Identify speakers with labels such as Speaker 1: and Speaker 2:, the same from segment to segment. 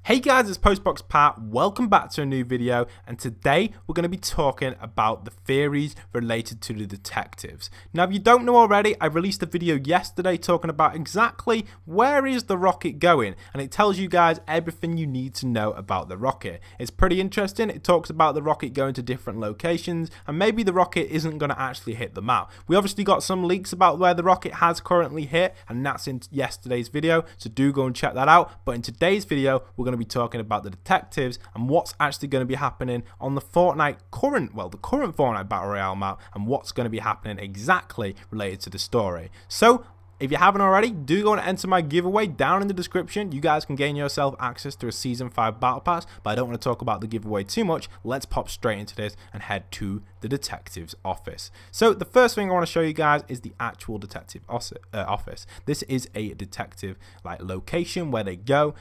Speaker 1: Hey guys, it's postboxpat. Welcome back to a new video, and today we're going to be talking about the theories related to the detectives. Now, if you don't know already, I released a video yesterday talking about exactly where is the rocket going, and it tells you guys everything you need to know about the rocket. It's pretty interesting. It talks about the rocket going to different locations, and maybe the rocket isn't going to actually hit the map. We obviously got some leaks about where the rocket has currently hit, and that's in yesterday's video, so do go and check that out. But in today's video, we're going to be talking about the detectives and what's actually going to be happening on the current Fortnite Battle Royale map, and what's going to be happening exactly related to the story. So if you haven't already, do go and enter my giveaway down in the description. You guys can gain yourself access to a Season 5 Battle Pass, but I don't want to talk about the giveaway too much. Let's pop straight into this and head to the detective's office. So the first thing I want to show you guys is the actual detective office. This is a detective location where they go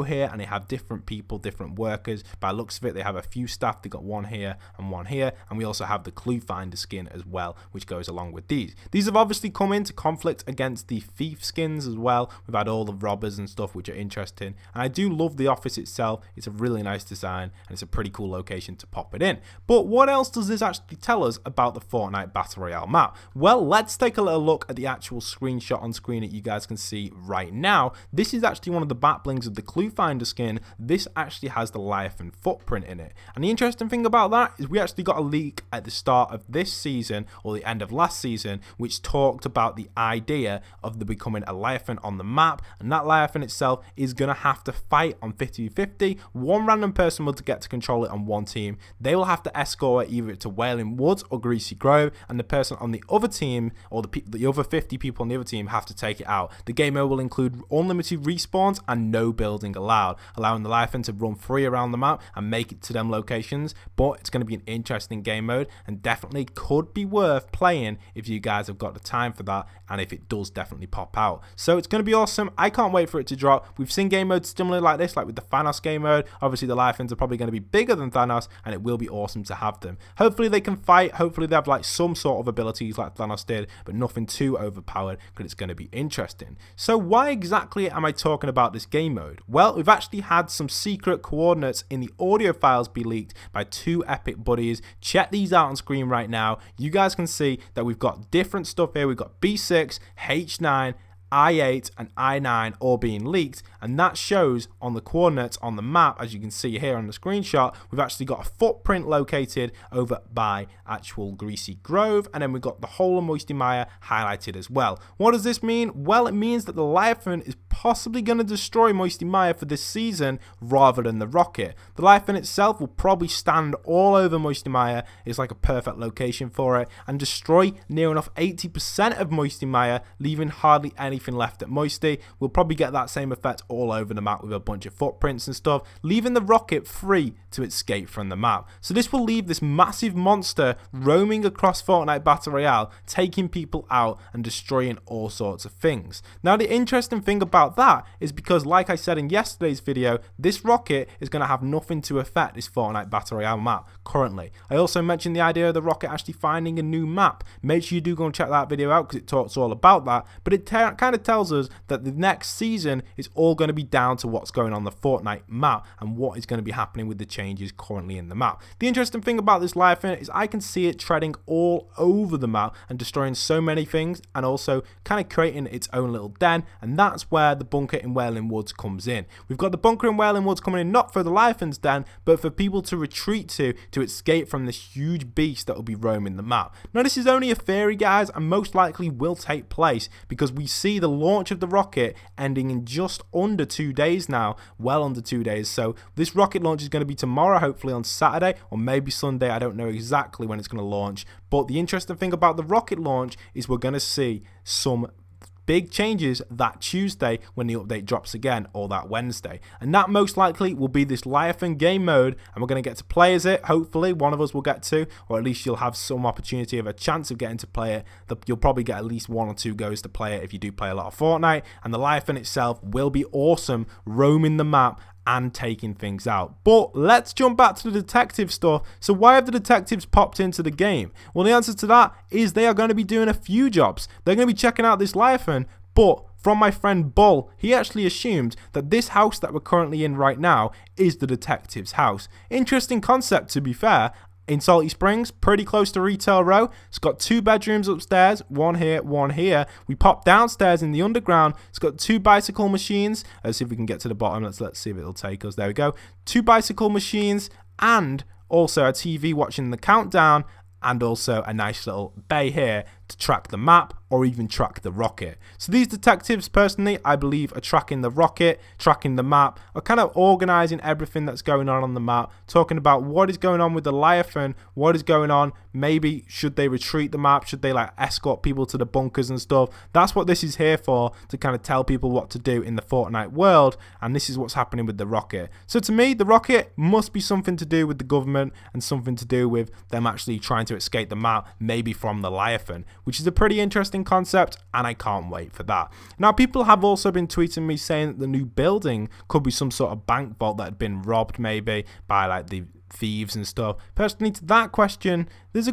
Speaker 1: here and they have different people, different workers. By the looks of it, they have a few staff. They got one here, and we also have the clue finder skin as well, which goes along with these. These have obviously come into conflict against the thief skins as well. We've had all the robbers and stuff, which are interesting, and I do love the office itself. It's a really nice design and it's a pretty cool location to pop it in. But what else does this actually tell us about the Fortnite Battle Royale map? Well, let's take a little look at the actual screenshot on screen that you guys can see right now. This is actually one of the back blings of the clue finder skin. This actually has the Leviathan footprint in it, and the interesting thing about that is we actually got a leak at the start of this season, or the end of last season, which talked about the idea of there becoming a Leviathan on the map, and that Leviathan itself is going to have to fight on 50-50. One random person will get to control it on one team. They will have to escort it either to Wailing Woods or Greasy Grove, and the person on the other team, or the other 50 people on the other team, have to take it out. The game mode will include unlimited respawns and no building allowed, allowing the Leviathan to run free around the map and make it to them locations. But it's going to be an interesting game mode, and definitely could be worth playing if you guys have got the time for that, and if it does definitely pop out. So it's going to be awesome. I can't wait for it to drop. We've seen game modes similar like this, like with the Thanos game mode. Obviously the Leviathans are probably going to be bigger than Thanos, and it will be awesome to have them. Hopefully they can fight. Hopefully they have some sort of abilities like Thanos did, but nothing too overpowered, because it's going to be interesting. So why exactly am I talking about this game mode? Well, we've actually had some secret coordinates in the audio files be leaked by two epic buddies. Check these out on screen right now. You guys can see that we've got different stuff here. We've got B6, H9, I8 and I9 all being leaked, and that shows on the coordinates on the map. As you can see here on the screenshot, we've actually got a footprint located over by actual Greasy Grove, and then we've got the whole of MOISTY highlighted as well. What does this mean? Well, it means that the Leviathan is possibly going to destroy MOISTY for this season rather than the rocket. The Leviathan itself will probably stand all over MOISTY. It's like a perfect location for it, and destroy near enough 80% of MOISTY, leaving hardly anything left at MOISTY. We'll probably get that same effect all over the map with a bunch of footprints and stuff, leaving the rocket free to escape from the map. So this will leave this massive monster roaming across Fortnite Battle Royale, taking people out and destroying all sorts of things. Now, the interesting thing about that is because, like I said in yesterday's video, this rocket is going to have nothing to affect this Fortnite Battle Royale map currently. I also mentioned the idea of the rocket actually finding a new map. Make sure you do go and check that video out, because it talks all about that, but it kind of tells us that the next season is all going to be down to what's going on the Fortnite map and what is going to be happening with the changes currently in the map. The interesting thing about this Leviathan is I can see it treading all over the map and destroying so many things, and also kind of creating its own little den, and that's where the bunker in Wailing Woods comes in. We've got the bunker in Wailing Woods coming in not for the Leviathan's den, but for people to retreat to escape from this huge beast that will be roaming the map. Now, this is only a theory, guys, and most likely will take place, because we see the launch of the rocket ending in just under 2 days now, well under 2 days. So this rocket launch is going to be tomorrow, hopefully on Saturday, or maybe Sunday. I don't know exactly when it's going to launch, but the interesting thing about the rocket launch is we're going to see some big changes that Tuesday when the update drops again, or that Wednesday, and that most likely will be this Leviathan game mode, and we're going to get to play as it. Hopefully one of us will get to, or at least you'll have some opportunity of a chance of getting to play it. You'll probably get at least 1 or 2 goes to play it if you do play a lot of Fortnite, and the Leviathan itself will be awesome roaming the map and taking things out. But let's jump back to the detective stuff. So why have the detectives popped into the game? Well, the answer to that is they are going to be doing a few jobs. They're going to be checking out this Leviathan, but from my friend Bull, he actually assumed that this house that we're currently in right now is the detective's house. Interesting concept, to be fair. In Salty Springs, pretty close to Retail Row. It's got 2 bedrooms upstairs, one here, one here. We pop downstairs in the underground. It's got 2 bicycle machines. Let's see if we can get to the bottom. Let's see if it'll take us. There we go. 2 bicycle machines and also a TV watching the countdown, and also a nice little bay here to track the map or even track the rocket. So these detectives, personally, I believe are tracking the rocket, tracking the map, are kind of organizing everything that's going on the map, talking about what is going on with the Leviathan, what is going on, maybe should they retreat the map, should they like escort people to the bunkers and stuff. That's what this is here for, to kind of tell people what to do in the Fortnite world, and this is what's happening with the rocket. So to me, the rocket must be something to do with the government and something to do with them actually trying to escape the map, maybe from the Leviathan, which is a pretty interesting concept, and I can't wait for that. Now, people have also been tweeting me saying that the new building could be some sort of bank vault that had been robbed maybe by like the thieves and stuff. Personally, to that question, it's a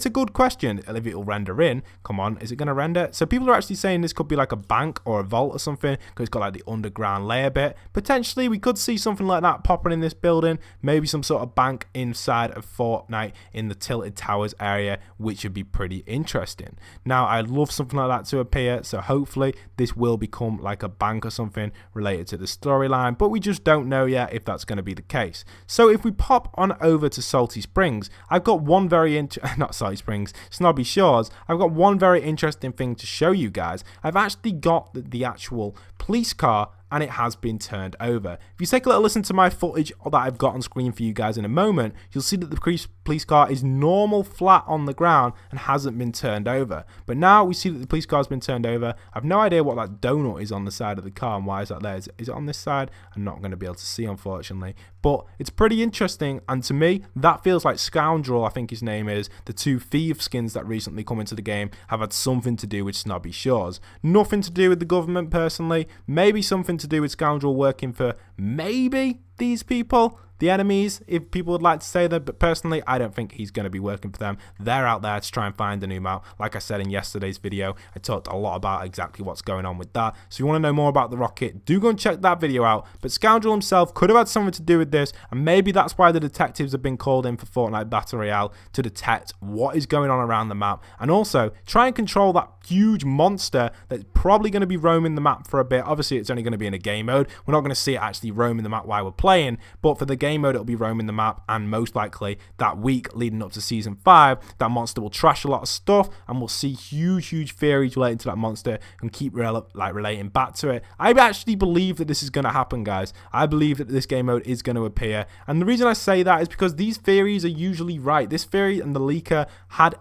Speaker 1: good question. If it'll render in, come on, is it going to render? So people are actually saying this could be like a bank or a vault or something, because it's got like the underground layer bit. Potentially we could see something like that popping in this building, maybe some sort of bank inside of Fortnite in the Tilted Towers area, which would be pretty interesting. Now, I'd love something like that to appear, so hopefully this will become like a bank or something related to the storyline, but we just don't know yet if that's going to be the case. So if we pop on over to Salty Springs, I've got one very not Salty Springs, Snobby Shores. I've got one very interesting thing to show you guys. I've actually got the actual police car, and it has been turned over. If you take a little listen to my footage that I've got on screen for you guys in a moment, you'll see that the police car is normal flat on the ground and hasn't been turned over. But now we see that the police car has been turned over. I've no idea what that donut is on the side of the car and why is that there. Is it on this side? I'm not going to be able to see, unfortunately. But it's pretty interesting, and to me, that feels like Scoundrel, I think his name is. The 2 thief skins that recently come into the game have had something to do with Snobby Shores. Nothing to do with the government, personally. Maybe something to do with Scoundrel working for maybe these people, the enemies, if people would like to say that, but personally I don't think he's going to be working for them. They're out there to try and find a new map. Like I said in yesterday's video, I talked a lot about exactly what's going on with that. So if you want to know more about the rocket, do go and check that video out. But Scoundrel himself could have had something to do with this, and maybe that's why the detectives have been called in for Fortnite Battle Royale, to detect what is going on around the map, and also try and control that huge monster that's probably going to be roaming the map for a bit. Obviously it's only going to be in a game mode, we're not going to see it actually roaming the map while we're playing, but for the game mode it'll be roaming the map, and most likely that week leading up to season 5 that monster will trash a lot of stuff, and we'll see huge theories relating to that monster and keep relating back to it. I actually believe that this is going to happen, guys. I believe that this game mode is going to appear, and the reason I say that is because these theories are usually right. This theory and the leaker had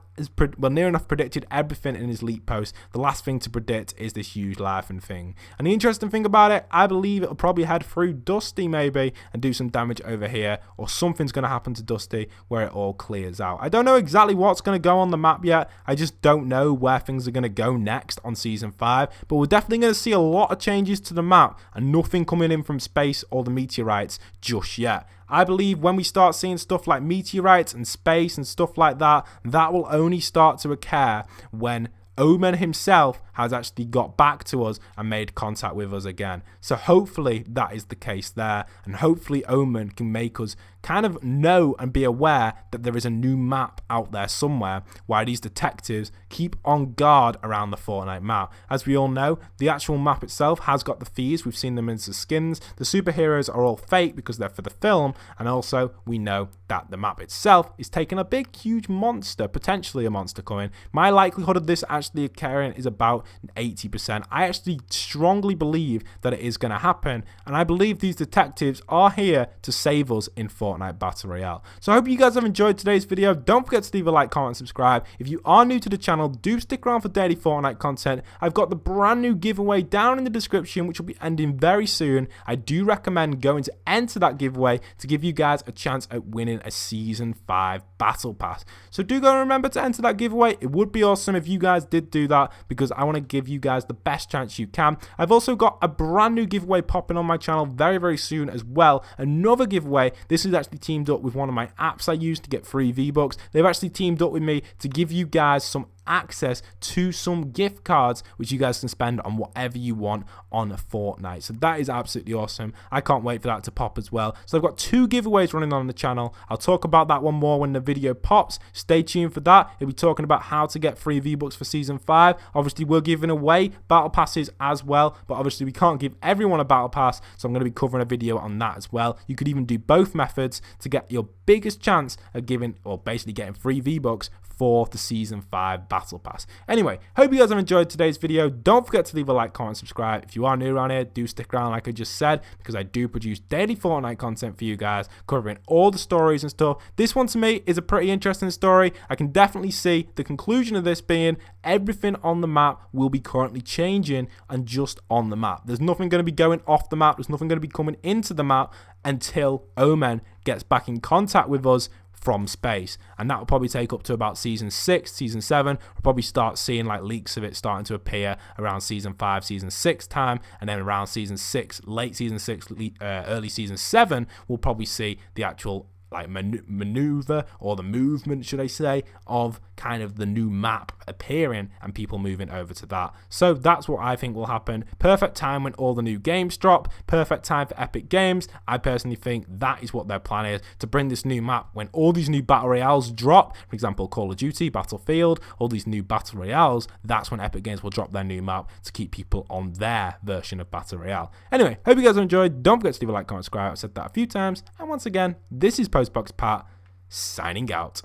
Speaker 1: near enough predicted everything in his leak post. The last thing to predict is this huge Leviathan thing. And the interesting thing about it, I believe it'll probably head through Dusty maybe and do some damage over here, or something's going to happen to Dusty where it all clears out. I don't know exactly what's going to go on the map yet. I just don't know where things are going to go next on season 5, but we're definitely going to see a lot of changes to the map, and nothing coming in from space or the meteorites just yet. I believe when we start seeing stuff like meteorites and space and stuff like that, that will only start to occur when Omen himself has actually got back to us and made contact with us again. So hopefully that is the case there, and hopefully Omen can make us kind of know and be aware that there is a new map out there somewhere, while these detectives keep on guard around the Fortnite map. As we all know, the actual map itself has got the thieves. We've seen them as the skins. The superheroes are all fake because they're for the film, and also we know that the map itself is taking a big huge monster, potentially a monster coming. My likelihood of this actually occurring is about 80%. I actually strongly believe that it is going to happen, and I believe these detectives are here to save us in Fortnite Battle Royale. So I hope you guys have enjoyed today's video. Don't forget to leave a like, comment, and subscribe. If you are new to the channel, do stick around for daily Fortnite content. I've got the brand new giveaway down in the description, which will be ending very soon. I do recommend going to enter that giveaway to give you guys a chance at winning a season 5 battle pass. So do go and remember to enter that giveaway. It would be awesome if you guys did do that, because I want to give you guys the best chance you can. I've also got a brand new giveaway popping on my channel very soon as well. Another giveaway. This is actually teamed up with one of my apps I use to get free V-Bucks. They've actually teamed up with me to give you guys some access to some gift cards which you guys can spend on whatever you want on Fortnite. So that is absolutely awesome. I can't wait for that to pop as well. So I've got 2 giveaways running on the channel. I'll talk about that one more when the video pops. Stay tuned for that. We'll be talking about how to get free V-Bucks for Season 5. Obviously, we're giving away Battle Passes as well, but obviously we can't give everyone a Battle Pass, so I'm going to be covering a video on that as well. You could even do both methods to get your biggest chance of giving, or basically getting free V-Bucks for the Season 5 Battle Pass. Anyway, hope you guys have enjoyed today's video. Don't forget to leave a like, comment, subscribe. If you are new around here, do stick around like I just said, because I do produce daily Fortnite content for you guys, covering all the stories and stuff. This one to me is a pretty interesting story. I can definitely see the conclusion of this being everything on the map will be currently changing and just on the map. There's nothing going to be going off the map. There's nothing going to be coming into the map until Omen gets back in contact with us from space, and that will probably take up to about Season 6, Season 7. We'll probably start seeing like leaks of it starting to appear around Season 5, Season 6 time, and then around Season 6, late Season 6, early Season 7, we'll probably see the actual like maneuver, or the movement, should I say, of kind of the new map appearing and people moving over to that. So that's what I think will happen. Perfect time when all the new games drop. Perfect time for Epic Games. I personally think that is what their plan is, to bring this new map when all these new Battle Royales drop. For example, Call of Duty, Battlefield, all these new Battle Royales. That's when Epic Games will drop their new map to keep people on their version of Battle Royale. Anyway, hope you guys have enjoyed. Don't forget to leave a like, comment, subscribe. I've said that a few times. And once again, this is postboxpat signing out.